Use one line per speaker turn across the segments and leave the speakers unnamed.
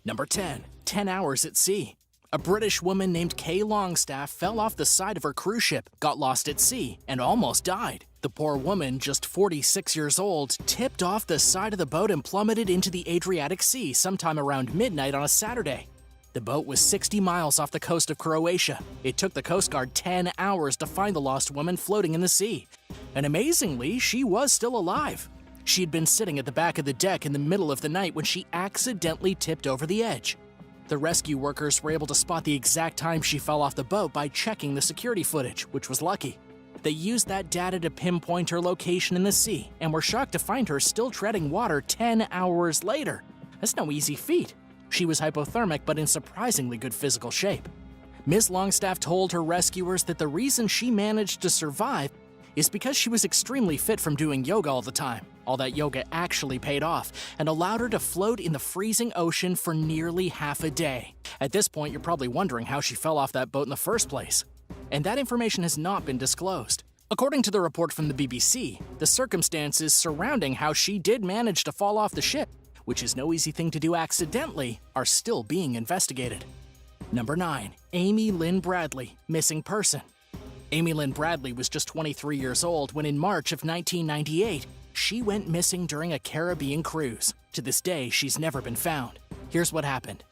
Number 10. 10 hours at sea. A British woman named Kay Longstaff fell off the side of her cruise ship, got lost at sea, and almost died. The poor woman, just 46 years old, tipped off the side of the boat and plummeted into the Adriatic Sea sometime around midnight on a Saturday. The boat was 60 miles off the coast of Croatia. It took the Coast Guard 10 hours to find the lost woman floating in the sea. And amazingly, she was still alive. She had been sitting at the back of the deck in the middle of the night when she accidentally tipped over the edge. The rescue workers were able to spot the exact time she fell off the boat by checking the security footage, which was lucky. They used that data to pinpoint her location in the sea and were shocked to find her still treading water 10 hours later. That's no easy feat. She was hypothermic but in surprisingly good physical shape. Ms. Longstaff told her rescuers that the reason she managed to survive is because she was extremely fit from doing yoga all the time. All that yoga actually paid off and allowed her to float in the freezing ocean for nearly half a day. At this point, you're probably wondering how she fell off that boat in the first place. And that information has not been disclosed. According to the report from the BBC, the circumstances surrounding how she did manage to fall off the ship, which is no easy thing to do accidentally, are still being investigated. Number 9. Amy Lynn Bradley, missing person. Amy Lynn Bradley was just 23 years old when in March of 1998, she went missing during a Caribbean cruise. To this day, she's never been found. Here's what happened.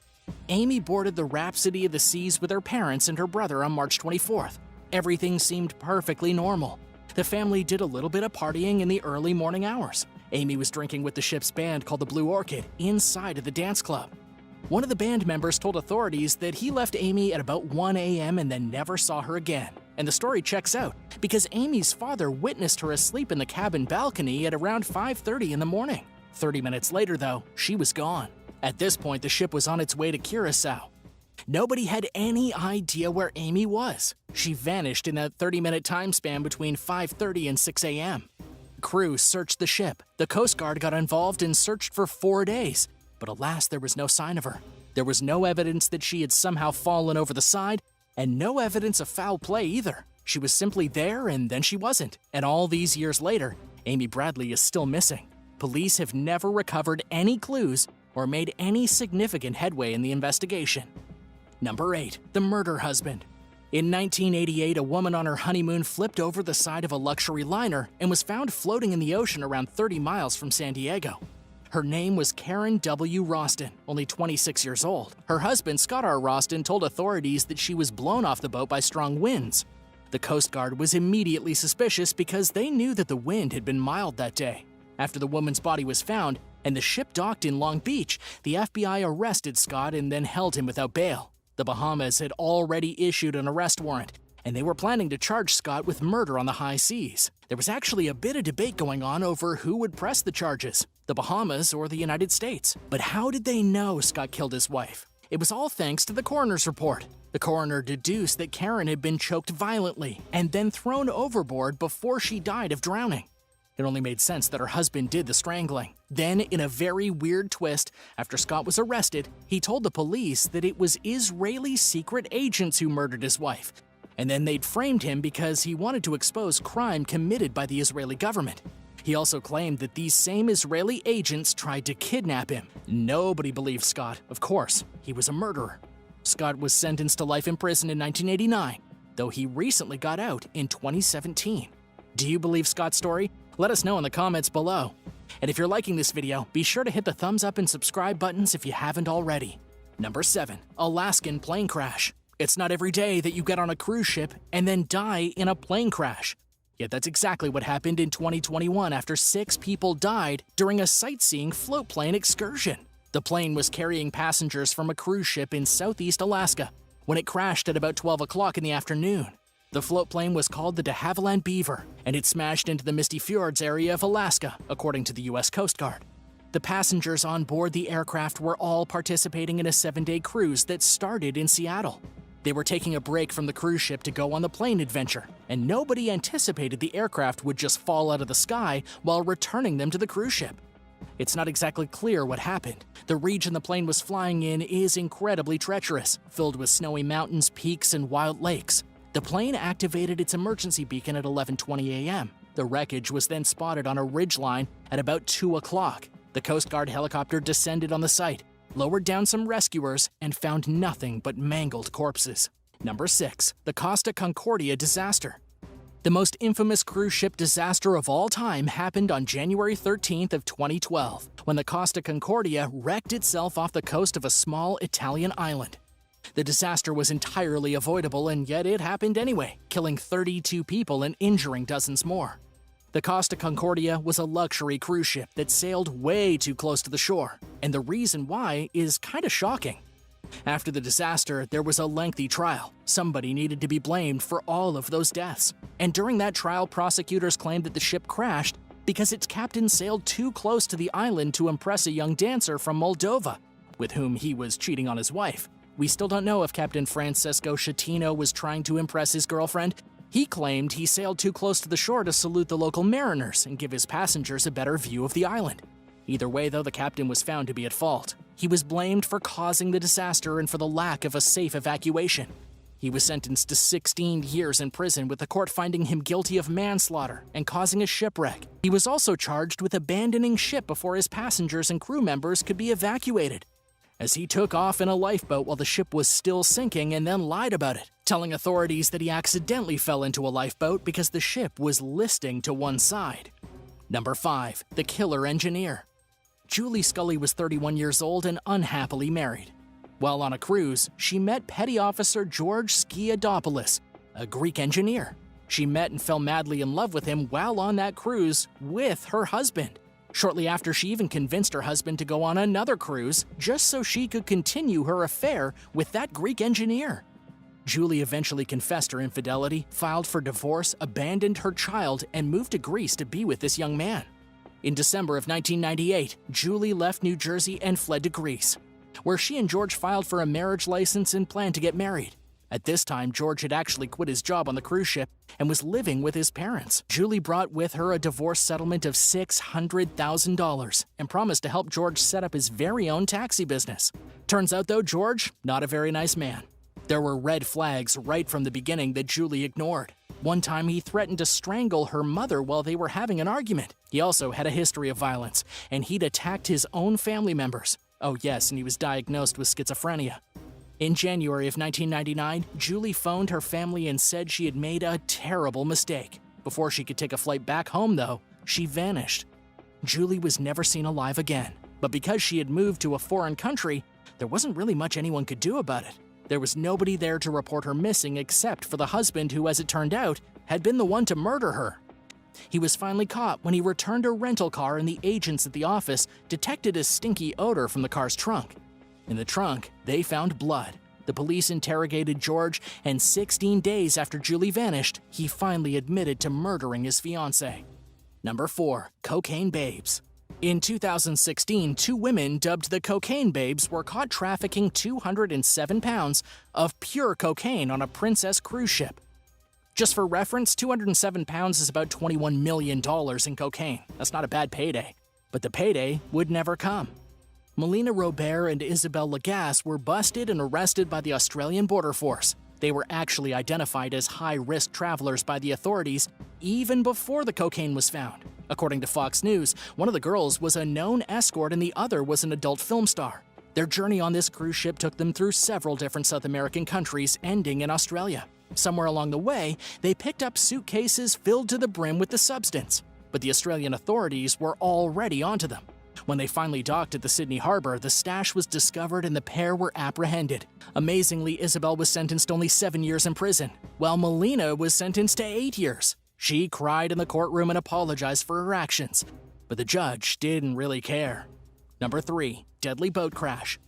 Amy boarded the Rhapsody of the Seas with her parents and her brother on March 24th. Everything seemed perfectly normal. The family did a little bit of partying in the early morning hours. Amy was drinking with the ship's band called the Blue Orchid inside of the dance club. One of the band members told authorities that he left Amy at about 1 a.m. and then never saw her again. And the story checks out, because Amy's father witnessed her asleep in the cabin balcony at around 5:30 in the morning. 30 minutes later, though, she was gone. At this point, the ship was on its way to Curacao. Nobody had any idea where Amy was. She vanished in that 30-minute time span between 5:30 and 6 a.m. Crew searched the ship. The Coast Guard got involved and searched for 4 days. But alas, there was no sign of her. There was no evidence that she had somehow fallen over the side, and no evidence of foul play either. She was simply there and then she wasn't. And all these years later, Amy Bradley is still missing. Police have never recovered any clues or made any significant headway in the investigation. Number 8. The murder husband. In 1988, a woman on her honeymoon flipped over the side of a luxury liner and was found floating in the ocean around 30 miles from San Diego. Her name was Karen W. Roston, only 26 years old. Her husband, Scott R. Roston, told authorities that she was blown off the boat by strong winds. The Coast Guard was immediately suspicious because they knew that the wind had been mild that day. After the woman's body was found and the ship docked in Long Beach, the FBI arrested Scott and then held him without bail. The Bahamas had already issued an arrest warrant, and they were planning to charge Scott with murder on the high seas. There was actually a bit of debate going on over who would press the charges, the Bahamas or the United States. But how did they know Scott killed his wife? It was all thanks to the coroner's report. The coroner deduced that Karen had been choked violently and then thrown overboard before she died of drowning. It only made sense that her husband did the strangling. Then, in a very weird twist, after Scott was arrested, he told the police that it was Israeli secret agents who murdered his wife. And then they'd framed him because he wanted to expose crime committed by the Israeli government. He also claimed that these same Israeli agents tried to kidnap him. Nobody believed Scott. Of course, he was a murderer. Scott was sentenced to life in prison in 1989, though he recently got out in 2017. Do you believe Scott's story? Let us know in the comments below. And if you're liking this video, be sure to hit the thumbs up and subscribe buttons if you haven't already. Number 7. Alaskan plane crash. It's not every day that you get on a cruise ship and then die in a plane crash. Yet that's exactly what happened in 2021 after 6 people died during a sightseeing float plane excursion. The plane was carrying passengers from a cruise ship in southeast Alaska when it crashed at about 12 o'clock in the afternoon. The float plane was called the de Havilland Beaver, and it smashed into the Misty Fjords area of Alaska, according to the U.S. Coast Guard. The passengers on board the aircraft were all participating in a 7-day cruise that started in Seattle. They were taking a break from the cruise ship to go on the plane adventure, and nobody anticipated the aircraft would just fall out of the sky while returning them to the cruise ship. It's not exactly clear what happened. The region the plane was flying in is incredibly treacherous, filled with snowy mountains, peaks, and wild lakes. The plane activated its emergency beacon at 11:20 a.m. The wreckage was then spotted on a ridgeline at about 2 o'clock. The Coast Guard helicopter descended on the site, lowered down some rescuers, and found nothing but mangled corpses. Number 6. The Costa Concordia disaster. The most infamous cruise ship disaster of all time happened on January 13th of 2012, when the Costa Concordia wrecked itself off the coast of a small Italian island. The disaster was entirely avoidable, and yet it happened anyway, killing 32 people and injuring dozens more. The Costa Concordia was a luxury cruise ship that sailed way too close to the shore, and the reason why is kinda shocking. After the disaster, there was a lengthy trial. Somebody needed to be blamed for all of those deaths. And during that trial, prosecutors claimed that the ship crashed because its captain sailed too close to the island to impress a young dancer from Moldova, with whom he was cheating on his wife. We still don't know if Captain Francesco Schettino was trying to impress his girlfriend. He claimed he sailed too close to the shore to salute the local mariners and give his passengers a better view of the island. Either way, though, the captain was found to be at fault. He was blamed for causing the disaster and for the lack of a safe evacuation. He was sentenced to 16 years in prison, with the court finding him guilty of manslaughter and causing a shipwreck. He was also charged with abandoning ship before his passengers and crew members could be evacuated, as he took off in a lifeboat while the ship was still sinking and then lied about it, telling authorities that he accidentally fell into a lifeboat because the ship was listing to one side. Number 5. The Killer Engineer. Julie Scully was 31 years old and unhappily married. While on a cruise, she met Petty Officer George Skiadopoulos, a Greek engineer. She met and fell madly in love with him while on that cruise with her husband. Shortly after, she even convinced her husband to go on another cruise just so she could continue her affair with that Greek engineer. Julie eventually confessed her infidelity, filed for divorce, abandoned her child, and moved to Greece to be with this young man. In December of 1998, Julie left New Jersey and fled to Greece, where she and George filed for a marriage license and planned to get married. At this time, George had actually quit his job on the cruise ship and was living with his parents. Julie brought with her a divorce settlement of $600,000 and promised to help George set up his very own taxi business. Turns out, though, George, not a very nice man. There were red flags right from the beginning that Julie ignored. One time, he threatened to strangle her mother while they were having an argument. He also had a history of violence, and he'd attacked his own family members. Oh yes, and he was diagnosed with schizophrenia. In January of 1999, Julie phoned her family and said she had made a terrible mistake. Before she could take a flight back home, though, she vanished. Julie was never seen alive again, but because she had moved to a foreign country, there wasn't really much anyone could do about it. There was nobody there to report her missing except for the husband who, as it turned out, had been the one to murder her. He was finally caught when he returned a rental car, and the agents at the office detected a stinky odor from the car's trunk. In the trunk, they found blood. The police interrogated George, and 16 days after Julie vanished, he finally admitted to murdering his fiancée. Number 4. Cocaine Babes. In 2016, 2 women dubbed the Cocaine Babes were caught trafficking 207 pounds of pure cocaine on a Princess cruise ship. Just for reference, 207 pounds is about $21 million in cocaine. That's not a bad payday. But the payday would never come. Melina Robert and Isabelle Lagasse were busted and arrested by the Australian Border Force. They were actually identified as high-risk travelers by the authorities even before the cocaine was found. According to Fox News, one of the girls was a known escort and the other was an adult film star. Their journey on this cruise ship took them through several different South American countries, ending in Australia. Somewhere along the way, they picked up suitcases filled to the brim with the substance, but the Australian authorities were already onto them. When they finally docked at the Sydney Harbour, the stash was discovered and the pair were apprehended. Amazingly, Isabel was sentenced only 7 years in prison, while Melina was sentenced to 8 years. She cried in the courtroom and apologized for her actions, but the judge didn't really care. Number 3. Deadly boat crash.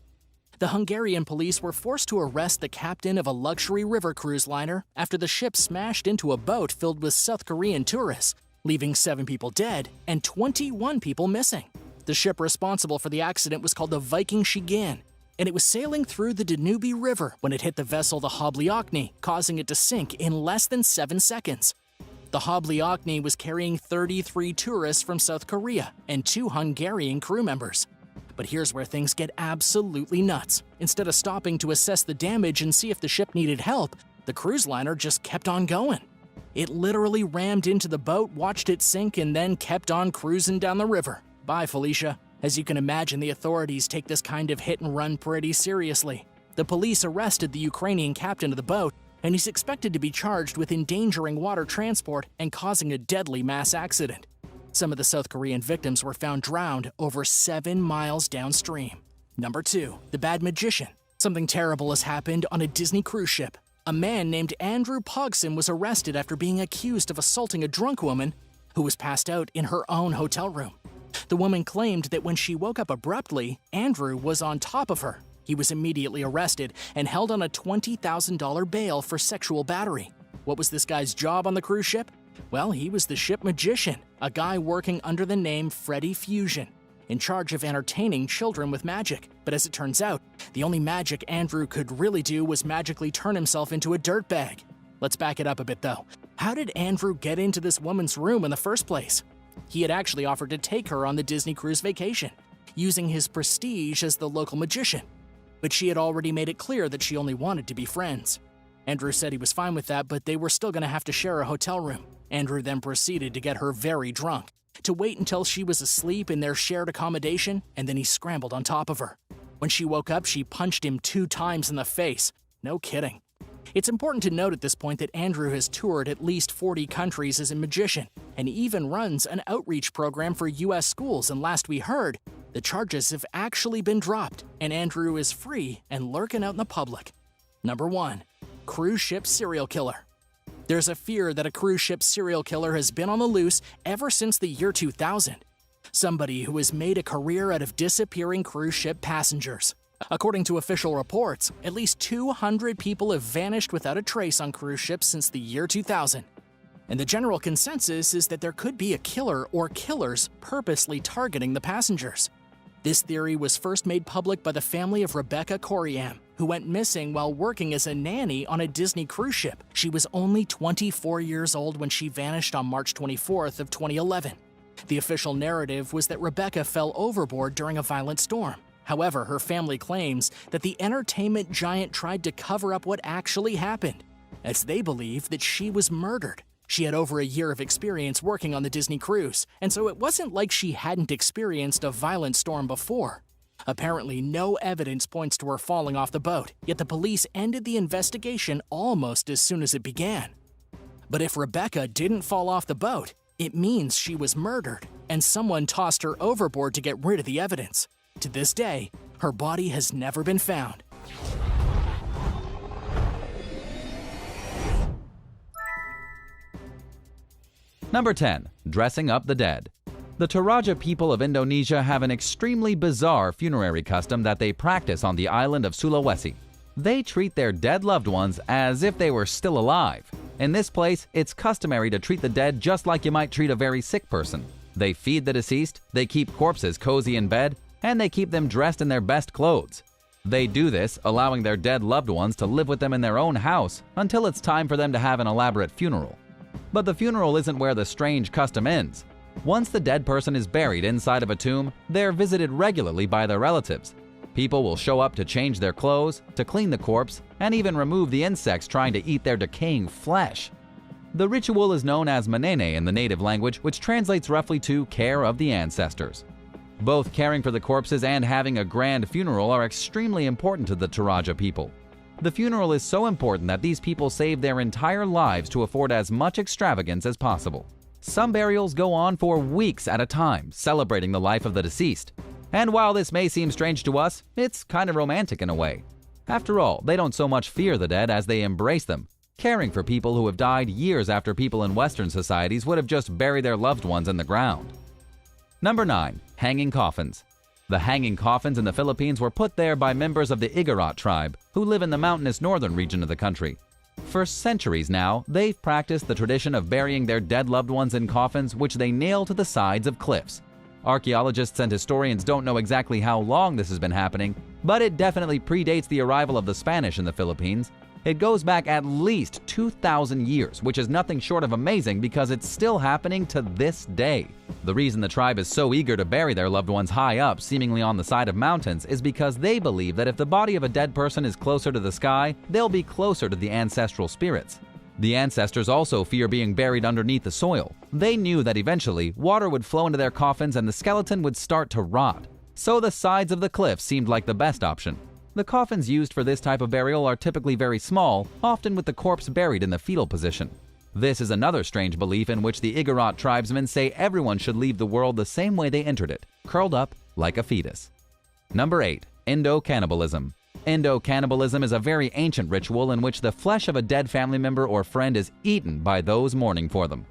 The Hungarian police were forced to arrest the captain of a luxury river cruise liner after the ship smashed into a boat filled with South Korean tourists, leaving 7 people dead and 21 people missing. The ship responsible for the accident was called the Viking Shigan, and it was sailing through the Danube River when it hit the vessel the Hoblyokny, causing it to sink in less than 7 seconds. The Hoblyokny was carrying 33 tourists from South Korea and 2 Hungarian crew members. But here's where things get absolutely nuts. Instead of stopping to assess the damage and see if the ship needed help, the cruise liner just kept on going. It literally rammed into the boat, watched it sink, and then kept on cruising down the river. Bye, Felicia. As you can imagine, the authorities take this kind of hit and run pretty seriously. The police arrested the Ukrainian captain of the boat, and he's expected to be charged with endangering water transport and causing a deadly mass accident. Some of the South Korean victims were found drowned over 7 miles downstream. Number 2. The Bad Magician. Something terrible has happened on a Disney cruise ship. A man named Andrew Pogson was arrested after being accused of assaulting a drunk woman who was passed out in her own hotel room. The woman claimed that when she woke up abruptly, Andrew was on top of her. He was immediately arrested and held on a $20,000 bail for sexual battery. What was this guy's job on the cruise ship? Well, he was the ship magician, a guy working under the name Freddy Fusion, in charge of entertaining children with magic. But as it turns out, the only magic Andrew could really do was magically turn himself into a dirtbag. Let's back it up a bit though. How did Andrew get into this woman's room in the first place? He had actually offered to take her on the Disney cruise vacation, using his prestige as the local magician. But she had already made it clear that she only wanted to be friends. Andrew said he was fine with that, but they were still going to have to share a hotel room. Andrew then proceeded to get her very drunk, to wait until she was asleep in their shared accommodation, and then he scrambled on top of her. When she woke up, she punched him 2 times in the face. No kidding. It's important to note at this point that Andrew has toured at least 40 countries as a magician, and even runs an outreach program for U.S. schools, and last we heard, the charges have actually been dropped, and Andrew is free and lurking out in the public. Number 1. Cruise ship serial killer. There's a fear that a cruise ship serial killer has been on the loose ever since the year 2000. Somebody who has made a career out of disappearing cruise ship passengers. According to official reports, at least 200 people have vanished without a trace on cruise ships since the year 2000. And the general consensus is that there could be a killer or killers purposely targeting the passengers. This theory was first made public by the family of Rebecca Coriam, who went missing while working as a nanny on a Disney cruise ship. She was only 24 years old when she vanished on March 24th of 2011. The official narrative was that Rebecca fell overboard during a violent storm. However, her family claims that the entertainment giant tried to cover up what actually happened, as they believe that she was murdered. She had over a year of experience working on the Disney cruise, and so it wasn't like she hadn't experienced a violent storm before. Apparently, no evidence points to her falling off the boat, yet the police ended the investigation almost as soon as it began. But if Rebecca didn't fall off the boat, it means she was murdered, and someone tossed her overboard to get rid of the evidence. To this day, her body has never been found.
Number 10. Dressing up the dead. The Toraja people of Indonesia have an extremely bizarre funerary custom that they practice on the island of Sulawesi. They treat their dead loved ones as if they were still alive. In this place, it's customary to treat the dead just like you might treat a very sick person. They feed the deceased, they keep corpses cozy in bed, and they keep them dressed in their best clothes. They do this, allowing their dead loved ones to live with them in their own house until it's time for them to have an elaborate funeral. But the funeral isn't where the strange custom ends. Once the dead person is buried inside of a tomb, they're visited regularly by their relatives. People will show up to change their clothes, to clean the corpse, and even remove the insects trying to eat their decaying flesh. The ritual is known as manene in the native language, which translates roughly to care of the ancestors. Both caring for the corpses and having a grand funeral are extremely important to the Toraja people. The funeral is so important that these people save their entire lives to afford as much extravagance as possible. Some burials go on for weeks at a time, celebrating the life of the deceased. And while this may seem strange to us, it's kind of romantic in a way. After all, they don't so much fear the dead as they embrace them, caring for people who have died years after people in Western societies would have just buried their loved ones in the ground. Number 9. Hanging coffins. The hanging coffins in the Philippines were put there by members of the Igorot tribe, who live in the mountainous northern region of the country. For centuries now, they've practiced the tradition of burying their dead loved ones in coffins which they nail to the sides of cliffs. Archaeologists and historians don't know exactly how long this has been happening, but it definitely predates the arrival of the Spanish in the Philippines. It goes back at least 2,000 years, which is nothing short of amazing because it's still happening to this day. The reason the tribe is so eager to bury their loved ones high up, seemingly on the side of mountains, is because they believe that if the body of a dead person is closer to the sky, they'll be closer to the ancestral spirits. The ancestors also fear being buried underneath the soil. They knew that eventually, water would flow into their coffins and the skeleton would start to rot. so the sides of the cliff seemed like the best option. The coffins used for this type of burial are typically very small, often with the corpse buried in the fetal position. This is another strange belief in which the Igorot tribesmen say everyone should leave the world the same way they entered it, curled up like a fetus. Number 8. Endocannibalism. Endocannibalism is a very ancient ritual in which the flesh of a dead family member or friend is eaten by those mourning for them.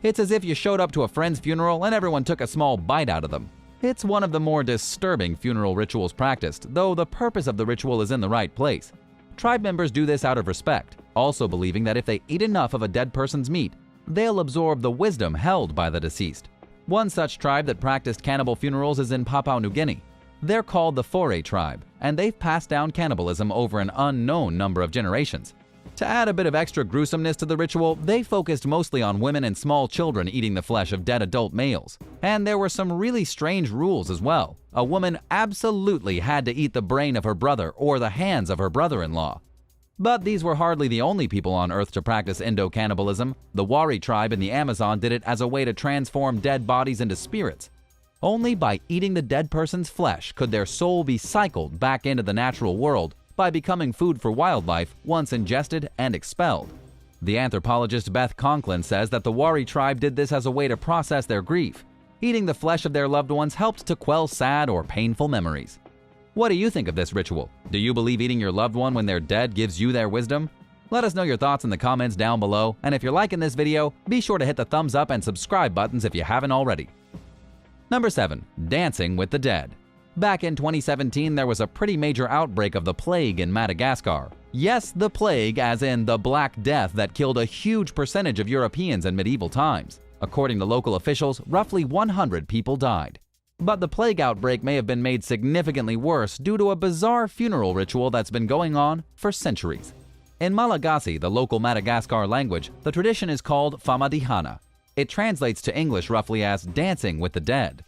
It's as if you showed up to a friend's funeral and everyone took a small bite out of them. It's one of the more disturbing funeral rituals practiced, though the purpose of the ritual is in the right place. Tribe members do this out of respect, also believing that if they eat enough of a dead person's meat, they'll absorb the wisdom held by the deceased. One such tribe that practiced cannibal funerals is in Papua New Guinea. They're called the Foray tribe, and they've passed down cannibalism over an unknown number of generations. To add a bit of extra gruesomeness to the ritual, they focused mostly on women and small children eating the flesh of dead adult males. And there were some really strange rules as well. A woman absolutely had to eat the brain of her brother or the hands of her brother-in-law. But these were hardly the only people on Earth to practice endocannibalism. The Wari tribe in the Amazon did it as a way to transform dead bodies into spirits. Only by eating the dead person's flesh could their soul be cycled back into the natural world by becoming food for wildlife once ingested and expelled. The anthropologist Beth Conklin says that the Wari tribe did this as a way to process their grief. Eating the flesh of their loved ones helped to quell sad or painful memories. What do you think of this ritual? Do you believe eating your loved one when they're dead gives you their wisdom? Let us know your thoughts in the comments down below, and if you're liking this video, be sure to hit the thumbs up and subscribe buttons if you haven't already. Number 7. Dancing with the Dead. Back in 2017, there was a pretty major outbreak of the plague in Madagascar. Yes, the plague, as in the Black Death that killed a huge percentage of Europeans in medieval times. According to local officials, roughly 100 people died. But the plague outbreak may have been made significantly worse due to a bizarre funeral ritual that's been going on for centuries. In Malagasy, the local Madagascar language, the tradition is called famadihana. It translates to English roughly as dancing with the dead.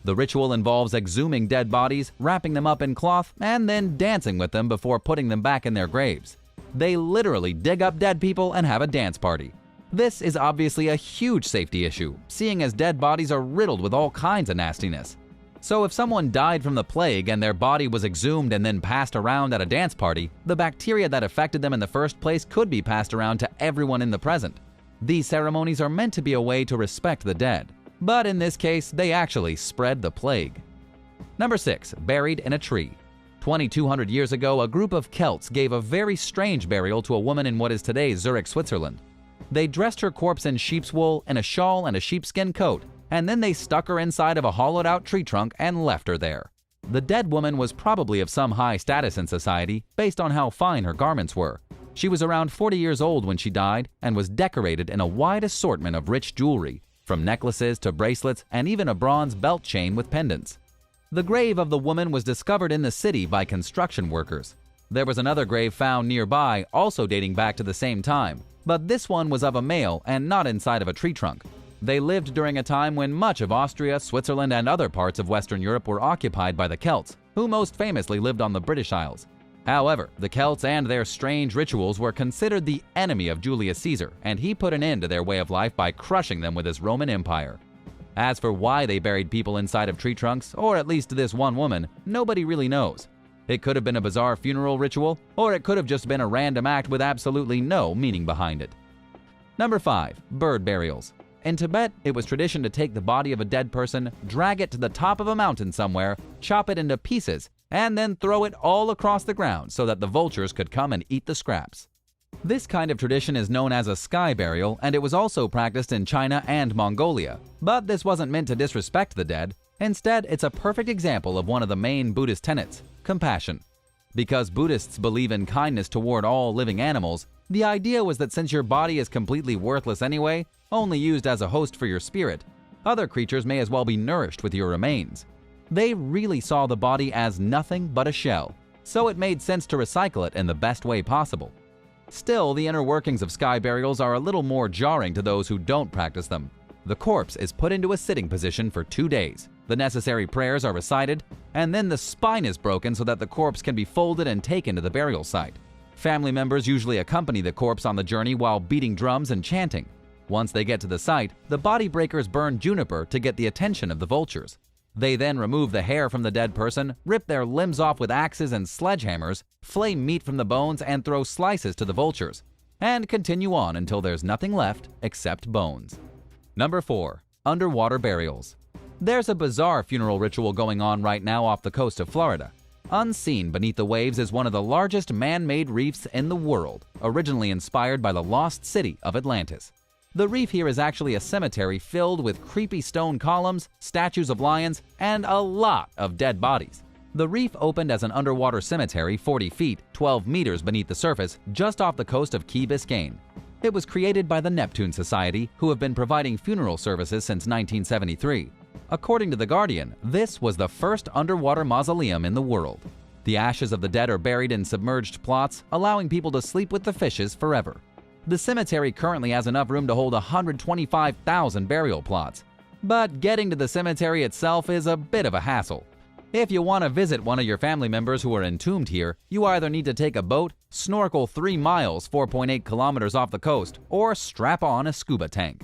The ritual involves exhuming dead bodies, wrapping them up in cloth, and then dancing with them before putting them back in their graves. They literally dig up dead people and have a dance party. This is obviously a huge safety issue, seeing as dead bodies are riddled with all kinds of nastiness. So if someone died from the plague and their body was exhumed and then passed around at a dance party, the bacteria that affected them in the first place could be passed around to everyone in the present. These ceremonies are meant to be a way to respect the dead. But in this case, they actually spread the plague. Number 6. Buried in a tree. 2,200 years ago, a group of Celts gave a very strange burial to a woman in what is today Zurich, Switzerland. They dressed her corpse in sheep's wool, in a shawl and a sheepskin coat, and then they stuck her inside of a hollowed-out tree trunk and left her there. The dead woman was probably of some high status in society, based on how fine her garments were. She was around 40 years old when she died and was decorated in a wide assortment of rich jewelry, from necklaces to bracelets and even a bronze belt chain with pendants. The grave of the woman was discovered in the city by construction workers. There was another grave found nearby, also dating back to the same time, but this one was of a male and not inside of a tree trunk. They lived during a time when much of Austria, Switzerland, and other parts of Western Europe were occupied by the Celts, who most famously lived on the British Isles. However, the Celts and their strange rituals were considered the enemy of Julius Caesar, and he put an end to their way of life by crushing them with his Roman Empire. As for why they buried people inside of tree trunks, or at least this one woman, nobody really knows. It could have been a bizarre funeral ritual, or it could have just been a random act with absolutely no meaning behind it. Number 5. Bird burials. In Tibet, it was tradition to take the body of a dead person, drag it to the top of a mountain somewhere, chop it into pieces, and then throw it all across the ground so that the vultures could come and eat the scraps. This kind of tradition is known as a sky burial, and it was also practiced in China and Mongolia. But this wasn't meant to disrespect the dead. Instead, it's a perfect example of one of the main Buddhist tenets, compassion. Because Buddhists believe in kindness toward all living animals, the idea was that since your body is completely worthless anyway, only used as a host for your spirit, other creatures may as well be nourished with your remains. They really saw the body as nothing but a shell, so it made sense to recycle it in the best way possible. Still, the inner workings of sky burials are a little more jarring to those who don't practice them. The corpse is put into a sitting position for 2 days. The necessary prayers are recited, and then the spine is broken so that the corpse can be folded and taken to the burial site. Family members usually accompany the corpse on the journey while beating drums and chanting. Once they get to the site, the body breakers burn juniper to get the attention of the vultures. They then remove the hair from the dead person, rip their limbs off with axes and sledgehammers, flay meat from the bones, and throw slices to the vultures, and continue on until there's nothing left except bones. Number 4. Underwater burials. There's a bizarre funeral ritual going on right now off the coast of Florida. Unseen beneath the waves is one of the largest man-made reefs in the world, originally inspired by the lost city of Atlantis. The reef here is actually a cemetery filled with creepy stone columns, statues of lions, and a lot of dead bodies. The reef opened as an underwater cemetery 40 feet, 12 meters beneath the surface, just off the coast of Key Biscayne. It was created by the Neptune Society, who have been providing funeral services since 1973. According to The Guardian, this was the first underwater mausoleum in the world. The ashes of the dead are buried in submerged plots, allowing people to sleep with the fishes forever. The cemetery currently has enough room to hold 125,000 burial plots. But getting to the cemetery itself is a bit of a hassle. If you want to visit one of your family members who are entombed here, you either need to take a boat, snorkel 3 miles, 4.8 kilometers off the coast, or strap on a scuba tank.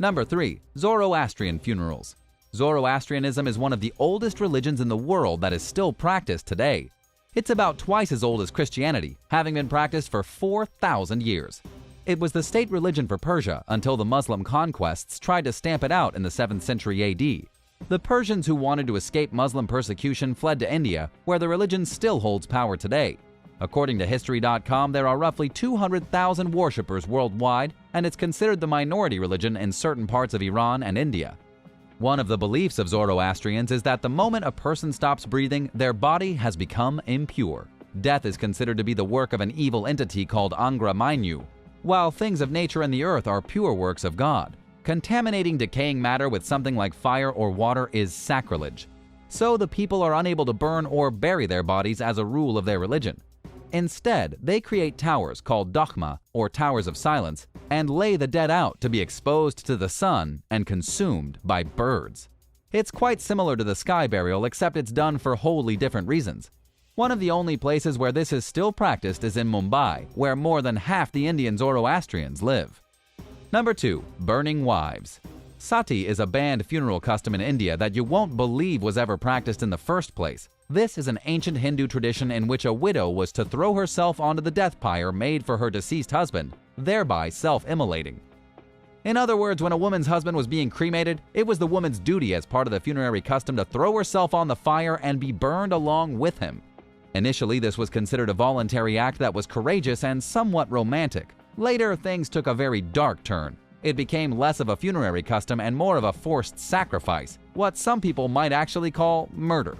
Number 3. Zoroastrian funerals. Zoroastrianism is one of the oldest religions in the world that is still practiced today. It's about twice as old as Christianity, having been practiced for 4,000 years. It was the state religion for Persia until the Muslim conquests tried to stamp it out in the 7th century AD. The Persians who wanted to escape Muslim persecution fled to India, where the religion still holds power today. According to History.com, there are roughly 200,000 worshippers worldwide, and it's considered the minority religion in certain parts of Iran and India. One of the beliefs of Zoroastrians is that the moment a person stops breathing, their body has become impure. Death is considered to be the work of an evil entity called Angra Mainyu, while things of nature and the earth are pure works of God. Contaminating decaying matter with something like fire or water is sacrilege. So the people are unable to burn or bury their bodies as a rule of their religion. Instead, they create towers called dakhma, or towers of silence, and lay the dead out to be exposed to the sun and consumed by birds. It's quite similar to the sky burial, except it's done for wholly different reasons. One of the only places where this is still practiced is in Mumbai, where more than half the Indian Zoroastrians live. Number 2. Burning wives. Sati is a banned funeral custom in India that you won't believe was ever practiced in the first place. This is an ancient Hindu tradition in which a widow was to throw herself onto the death pyre made for her deceased husband, thereby self-immolating. In other words, when a woman's husband was being cremated, it was the woman's duty as part of the funerary custom to throw herself on the fire and be burned along with him. Initially, this was considered a voluntary act that was courageous and somewhat romantic. Later, things took a very dark turn. It became less of a funerary custom and more of a forced sacrifice, what some people might actually call murder.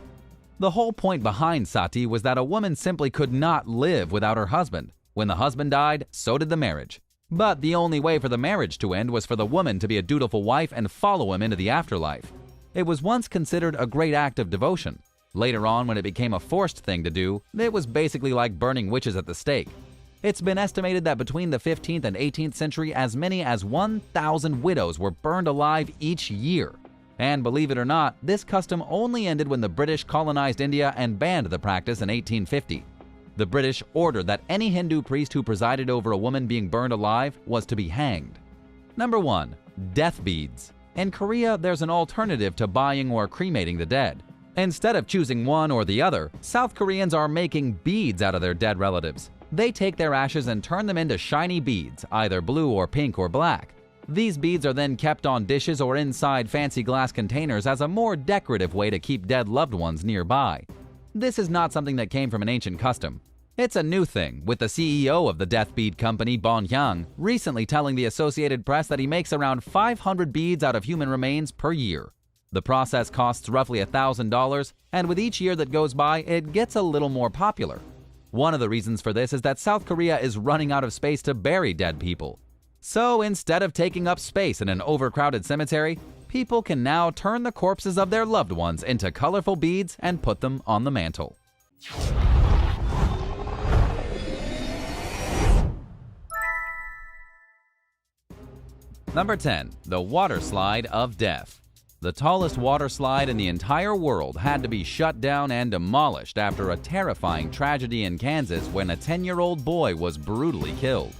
The whole point behind sati was that a woman simply could not live without her husband. When the husband died, so did the marriage. But the only way for the marriage to end was for the woman to be a dutiful wife and follow him into the afterlife. It was once considered a great act of devotion. Later on, when it became a forced thing to do, it was basically like burning witches at the stake. It's been estimated that between the 15th and 18th century, as many as 1,000 widows were burned alive each year. And believe it or not, this custom only ended when the British colonized India and banned the practice in 1850. The British ordered that any Hindu priest who presided over a woman being burned alive was to be hanged. Number 1. Death beads. In Korea, there's an alternative to buying or cremating the dead. Instead of choosing one or the other, South Koreans are making beads out of their dead relatives. They take their ashes and turn them into shiny beads, either blue or pink or black. These beads are then kept on dishes or inside fancy glass containers as a more decorative way to keep dead loved ones nearby. This is not something that came from an ancient custom. It's a new thing, with the CEO of the death bead company, Bon Hyang, recently telling the Associated Press that he makes around 500 beads out of human remains per year. The process costs roughly $1,000, and with each year that goes by, it gets a little more popular. One of the reasons for this is that South Korea is running out of space to bury dead people. So instead of taking up space in an overcrowded cemetery, people can now turn the corpses of their loved ones into colorful beads and put them on the mantle. Number 10. The Waterslide of Death. The tallest water slide in the entire world had to be shut down and demolished after a terrifying tragedy in Kansas when a 10-year-old boy was brutally killed.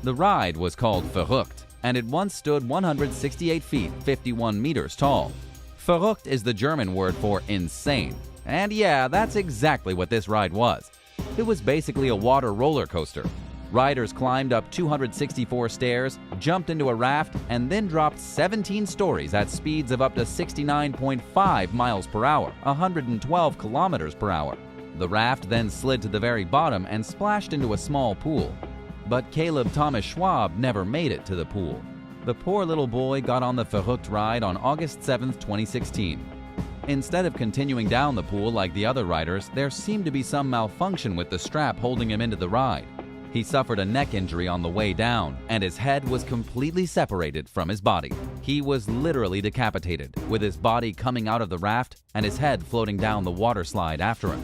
The ride was called Verrückt, and it once stood 168 feet, 51 meters tall. Verrückt is the German word for insane. And yeah, that's exactly what this ride was. It was basically a water roller coaster. Riders climbed up 264 stairs, jumped into a raft, and then dropped 17 stories at speeds of up to 69.5 miles per hour, 112 kilometers per hour. The raft then slid to the very bottom and splashed into a small pool. But Caleb Thomas Schwab never made it to the pool. The poor little boy got on the Verrückt ride on August 7, 2016. Instead of continuing down the pool like the other riders, there seemed to be some malfunction with the strap holding him into the ride. He suffered a neck injury on the way down, and his head was completely separated from his body. He was literally decapitated, with his body coming out of the raft and his head floating down the water slide after him.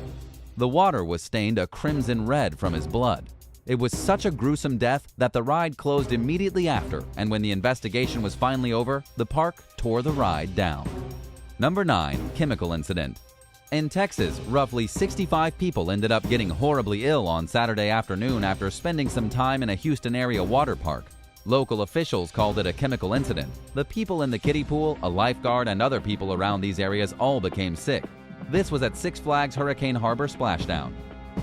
The water was stained a crimson red from his blood. It was such a gruesome death that the ride closed immediately after, and when the investigation was finally over, the park tore the ride down. Number 9. Chemical incident. In Texas, roughly 65 people ended up getting horribly ill on Saturday afternoon after spending some time in a Houston area water park. Local officials called it a chemical incident. The people in the kiddie pool, a lifeguard, and other people around these areas all became sick. This was at Six Flags Hurricane Harbor Splashdown.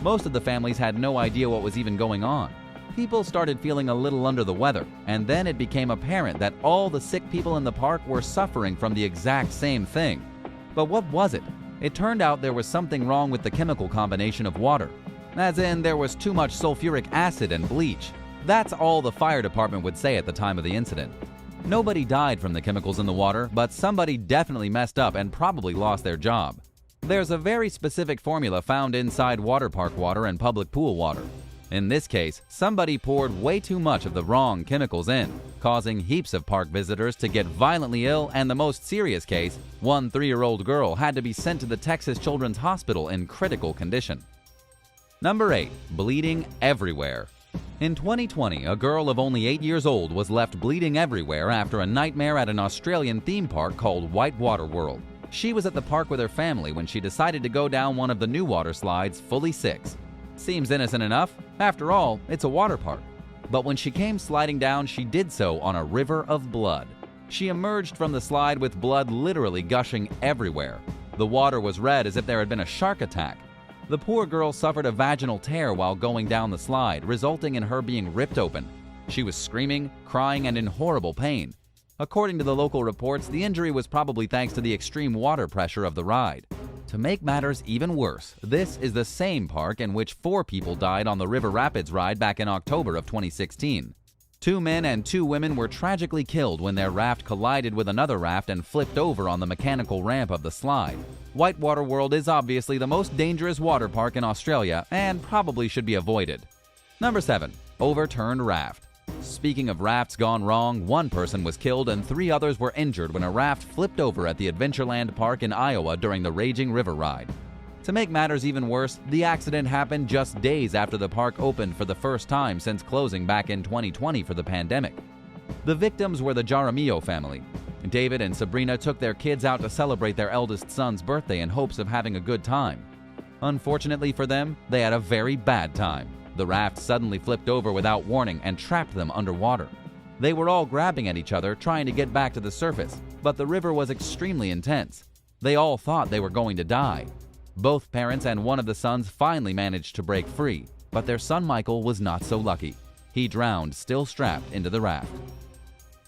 Most of the families had no idea what was even going on. People started feeling a little under the weather, and then it became apparent that all the sick people in the park were suffering from the exact same thing. But what was it? It turned out there was something wrong with the chemical combination of water. As in, there was too much sulfuric acid and bleach. That's all the fire department would say at the time of the incident. Nobody died from the chemicals in the water, but somebody definitely messed up and probably lost their job. There's a very specific formula found inside water park water and public pool water. In this case, somebody poured way too much of the wrong chemicals in, causing heaps of park visitors to get violently ill, and the most serious case, one 3-year-old girl had to be sent to the Texas Children's Hospital in critical condition. Number 8. Bleeding everywhere. In 2020, a girl of only 8 years old was left bleeding everywhere after a nightmare at an Australian theme park called Whitewater World. She was at the park with her family when she decided to go down one of the new water slides fully 6. Seems innocent enough. After all, it's a water park. But when she came sliding down, she did so on a river of blood. She emerged from the slide with blood literally gushing everywhere. The water was red as if there had been a shark attack. The poor girl suffered a vaginal tear while going down the slide, resulting in her being ripped open. She was screaming, crying, and in horrible pain. According to the local reports, the injury was probably thanks to the extreme water pressure of the ride. To make matters even worse, this is the same park in which 4 people died on the River Rapids ride back in October of 2016. 2 men and 2 women were tragically killed when their raft collided with another raft and flipped over on the mechanical ramp of the slide. Whitewater World is obviously the most dangerous water park in Australia and probably should be avoided. Number 7. Overturned raft. Speaking of rafts gone wrong, 1 person was killed and 3 others were injured when a raft flipped over at the Adventureland Park in Iowa during the Raging River ride. To make matters even worse, the accident happened just days after the park opened for the first time since closing back in 2020 for the pandemic. The victims were the Jaramillo family. David and Sabrina took their kids out to celebrate their eldest son's birthday in hopes of having a good time. Unfortunately for them, they had a very bad time. The raft suddenly flipped over without warning and trapped them underwater. They were all grabbing at each other, trying to get back to the surface, but the river was extremely intense. They all thought they were going to die. Both parents and one of the sons finally managed to break free, but their son Michael was not so lucky. He drowned, still strapped into the raft.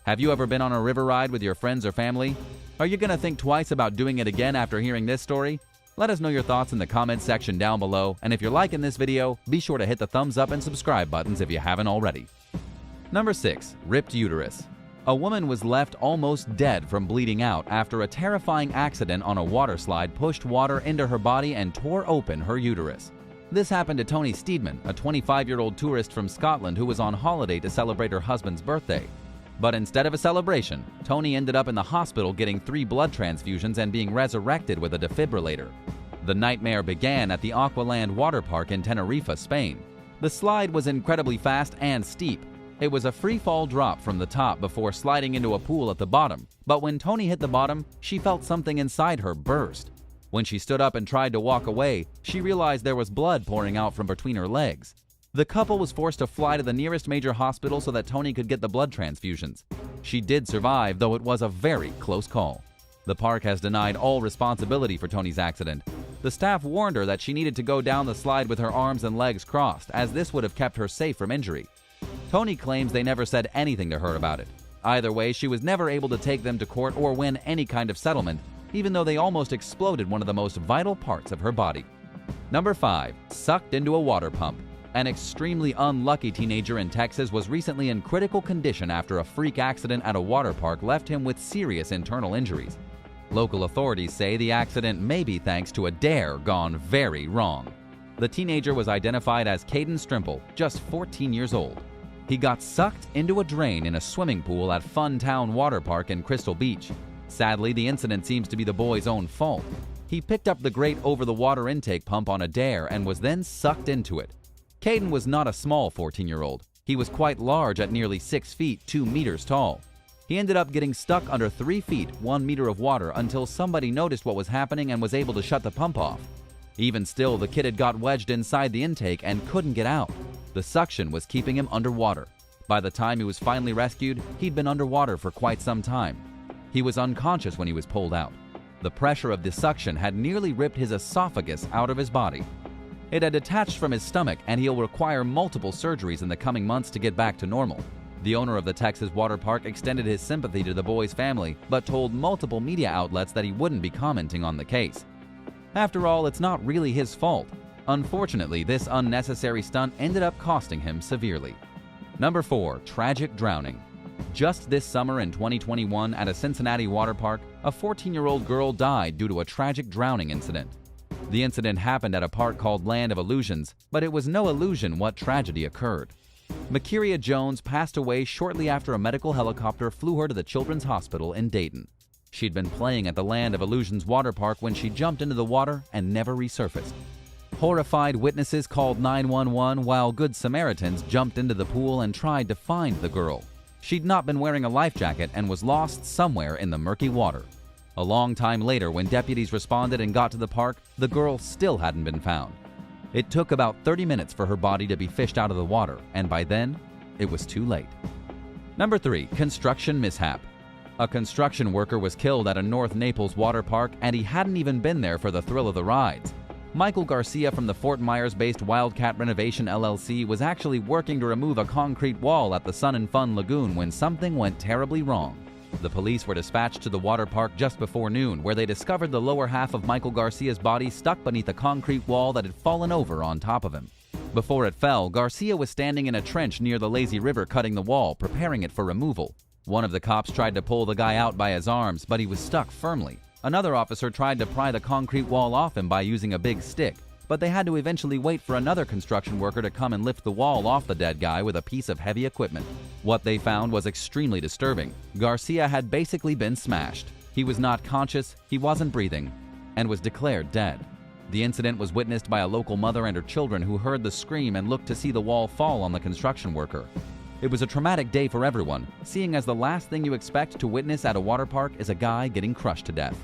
Have you ever been on a river ride with your friends or family? Are you going to think twice about doing it again after hearing this story? Let us know your thoughts in the comments section down below, and if you're liking this video, be sure to hit the thumbs up and subscribe buttons if you haven't already. Number 6. Ripped uterus. A woman was left almost dead from bleeding out after a terrifying accident on a water slide pushed water into her body and tore open her uterus. This happened to Toni Steedman, a 25-year-old tourist from Scotland who was on holiday to celebrate her husband's birthday. But instead of a celebration, Toni ended up in the hospital getting 3 blood transfusions and being resurrected with a defibrillator. The nightmare began at the Aqualand water park in Tenerife, Spain. The slide was incredibly fast and steep. It was a free-fall drop from the top before sliding into a pool at the bottom, but when Toni hit the bottom, she felt something inside her burst. When she stood up and tried to walk away, she realized there was blood pouring out from between her legs. The couple was forced to fly to the nearest major hospital so that Toni could get the blood transfusions. She did survive, though it was a very close call. The park has denied all responsibility for Toni's accident. The staff warned her that she needed to go down the slide with her arms and legs crossed, as this would have kept her safe from injury. Toni claims they never said anything to her about it. Either way, she was never able to take them to court or win any kind of settlement, even though they almost exploded one of the most vital parts of her body. Number 5. Sucked into a water pump. An extremely unlucky teenager in Texas was recently in critical condition after a freak accident at a water park left him with serious internal injuries. Local authorities say the accident may be thanks to a dare gone very wrong. The teenager was identified as Caden Strimple, just 14 years old. He got sucked into a drain in a swimming pool at Fun Town Water Park in Crystal Beach. Sadly, the incident seems to be the boy's own fault. He picked up the grate over the water intake pump on a dare and was then sucked into it. Caden was not a small 14-year-old. He was quite large at nearly 6 feet, 2 meters tall. He ended up getting stuck under 3 feet, 1 meter of water until somebody noticed what was happening and was able to shut the pump off. Even still, the kid had got wedged inside the intake and couldn't get out. The suction was keeping him underwater. By the time he was finally rescued, he'd been underwater for quite some time. He was unconscious when he was pulled out. The pressure of the suction had nearly ripped his esophagus out of his body. It had detached from his stomach, and he'll require multiple surgeries in the coming months to get back to normal. The owner of the Texas water park extended his sympathy to the boy's family, but told multiple media outlets that he wouldn't be commenting on the case. After all, it's not really his fault. Unfortunately, this unnecessary stunt ended up costing him severely. Number 4. Tragic drowning. Just this summer in 2021 at a Cincinnati water park, a 14-year-old girl died due to a tragic drowning incident. The incident happened at a park called Land of Illusions, but it was no illusion what tragedy occurred. Makiria Jones passed away shortly after a medical helicopter flew her to the Children's Hospital in Dayton. She'd been playing at the Land of Illusions water park when she jumped into the water and never resurfaced. Horrified witnesses called 911 while Good Samaritans jumped into the pool and tried to find the girl. She'd not been wearing a life jacket and was lost somewhere in the murky water. A long time later, when deputies responded and got to the park, the girl still hadn't been found. It took about 30 minutes for her body to be fished out of the water, and by then, it was too late. Number 3. Construction mishap. A construction worker was killed at a North Naples water park, and he hadn't even been there for the thrill of the rides. Michael Garcia from the Fort Myers-based Wildcat Renovation LLC was actually working to remove a concrete wall at the Sun and Fun Lagoon when something went terribly wrong. The police were dispatched to the water park just before noon, where they discovered the lower half of Michael Garcia's body stuck beneath a concrete wall that had fallen over on top of him. Before it fell, Garcia was standing in a trench near the lazy river cutting the wall, preparing it for removal. One of the cops tried to pull the guy out by his arms, but he was stuck firmly. Another officer tried to pry the concrete wall off him by using a big stick, but they had to eventually wait for another construction worker to come and lift the wall off the dead guy with a piece of heavy equipment. What they found was extremely disturbing. Garcia had basically been smashed. He was not conscious, he wasn't breathing, and was declared dead. The incident was witnessed by a local mother and her children who heard the scream and looked to see the wall fall on the construction worker. It was a traumatic day for everyone, seeing as the last thing you expect to witness at a water park is a guy getting crushed to death.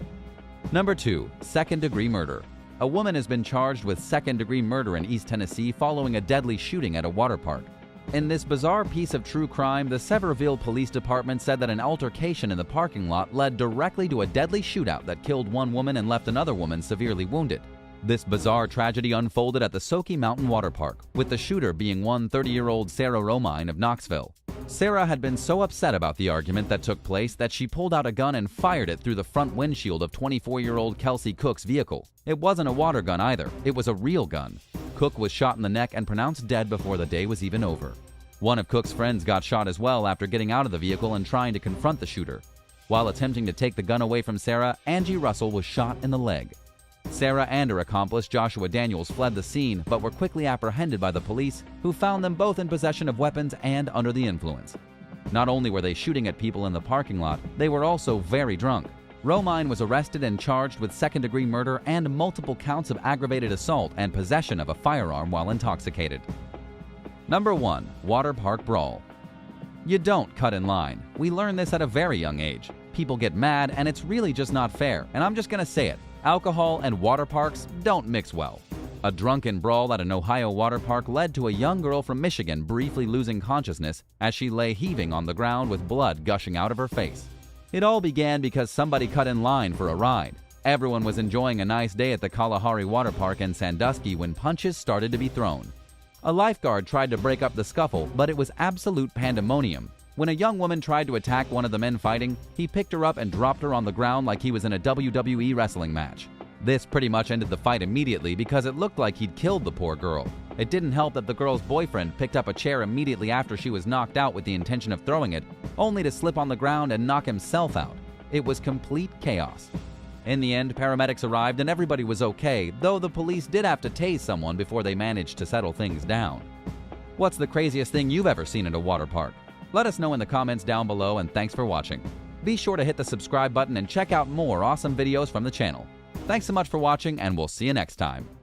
Number 2. Second-degree murder. A woman has been charged with second-degree murder in East Tennessee following a deadly shooting at a water park. In this bizarre piece of true crime, the Sevierville Police Department said that an altercation in the parking lot led directly to a deadly shootout that killed one woman and left another woman severely wounded. This bizarre tragedy unfolded at the Soaky Mountain Water Park, with the shooter being 30-year-old Sarah Romine of Knoxville. Sarah had been so upset about the argument that took place that she pulled out a gun and fired it through the front windshield of 24-year-old Kelsey Cook's vehicle. It wasn't a water gun either, it was a real gun. Cook was shot in the neck and pronounced dead before the day was even over. One of Cook's friends got shot as well after getting out of the vehicle and trying to confront the shooter. While attempting to take the gun away from Sarah, Angie Russell was shot in the leg. Sarah and her accomplice, Joshua Daniels, fled the scene but were quickly apprehended by the police, who found them both in possession of weapons and under the influence. Not only were they shooting at people in the parking lot, they were also very drunk. Romine was arrested and charged with second-degree murder and multiple counts of aggravated assault and possession of a firearm while intoxicated. Number 1. Water Park Brawl. You don't cut in line. We learned this at a very young age. People get mad and it's really just not fair, and I'm just gonna say it. Alcohol and water parks don't mix well. A drunken brawl at an Ohio water park led to a young girl from Michigan briefly losing consciousness as she lay heaving on the ground with blood gushing out of her face. It all began because somebody cut in line for a ride. Everyone was enjoying a nice day at the Kalahari Water Park in Sandusky when punches started to be thrown. A lifeguard tried to break up the scuffle, but it was absolute pandemonium. When a young woman tried to attack one of the men fighting, he picked her up and dropped her on the ground like he was in a WWE wrestling match. This pretty much ended the fight immediately because it looked like he'd killed the poor girl. It didn't help that the girl's boyfriend picked up a chair immediately after she was knocked out with the intention of throwing it, only to slip on the ground and knock himself out. It was complete chaos. In the end, paramedics arrived and everybody was okay, though the police did have to tase someone before they managed to settle things down. What's the craziest thing you've ever seen at a water park? Let us know in the comments down below, and thanks for watching. Be sure to hit the subscribe button and check out more awesome videos from the channel. Thanks so much for watching, and we'll see you next time.